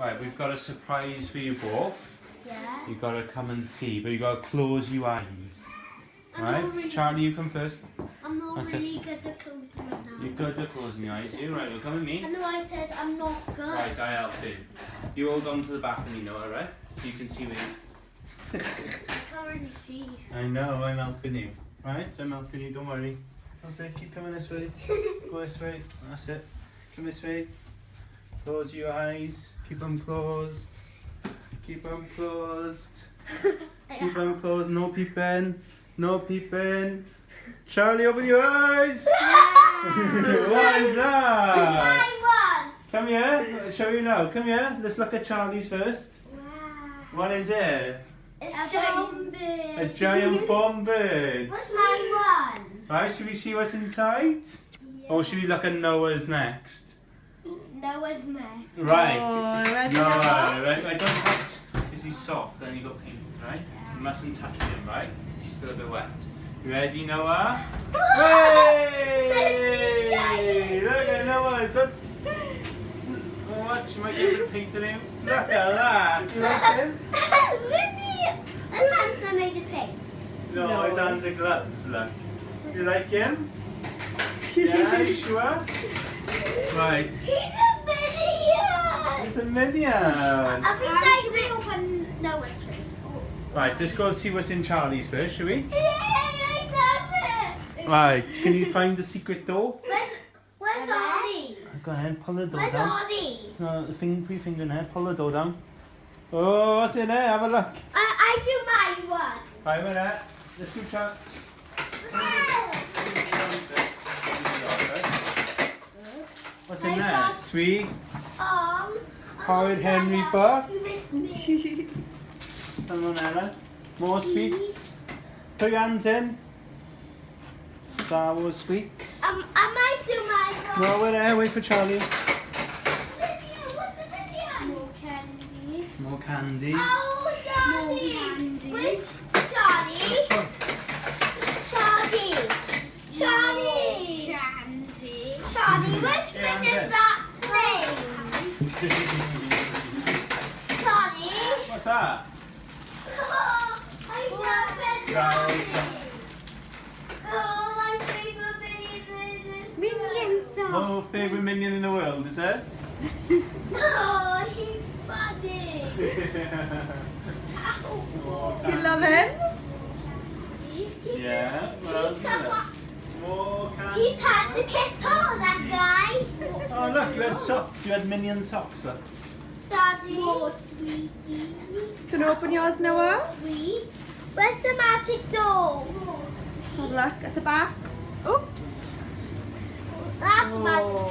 Right, we've got a surprise for you both. Yeah. You've got to come and see, but you've got to close your eyes. Right? Really Charlie, you come first. I'm not That's really good at closing my eyes. You're good at closing your eyes, you? Right, well, come with me. I know I said I'm not good. Right, I help you. You hold on to the back of me now, alright? So you can see me. I can't really see. I know, I'm helping you. Right, I'm helping you, don't worry. That's it, keep coming this way. Go this way, that's it. Come this way. Close your eyes, keep them closed. Keep them closed. Keep them closed, no peeping. No peeping. Charlie, open your eyes! What is that? My one! Come here, I'll show you now. Come here, let's look at Charlie's first. Wow. What is it? It's a bomb bird. A giant bomb bird. What's my one? Right, should we see what's inside? Yeah. Or should we look at Noah's next? Noah's neck. Right. Oh, ready, Noah, Noah? right, don't touch. Because he's soft and you got paint, right? You mustn't touch him, right? Because he's still a bit wet. You ready, Noah? Hey! Look at Noah. Don't... Watch, you might get a bit of paint in him. Look at that. Do you like him? Really? That's hands I made the paint. No, No. his hands are gloves, look. Do you like him? Yeah, you sure? Right. He's a minion! It's a minion. I'll be sorry we open Noah's first. Right, let's go see what's in Charlie's first, shall we? Yay, I love it! Right, can you find the secret door? Where's Ollie? Go ahead, pull the door Where's down. Ollie? No, put your finger in there, pull the door down. Oh, what's in there? Have a look. I do my one. Right, wait there. Let's do chat. What's in there? Sweets. Howard Henry book. You missed me. Come on, Ella. More sweets. Put your hands in. Star Wars sweets. I might do my one. No, wait there. Wait for Charlie. Minion, what's a minion? More candy. More candy. Oh, Charlie. Where's Charlie? Charlie. Charlie. Charlie, which one is that name? Charlie. What's that? Oh, I love it, Charlie. Oh, my favorite minion is Oh, favourite minion in the world, is it? Oh, he's funny. Do you love him? Yeah, what else is there? More candy. He's had to get on that guy. Oh, look, you had socks. You had minion socks, look. Daddy. More sweeties. Can you open yours, Noah? Sweets. Where's the magic door? Have a look at the back. Oh, That's the magic door.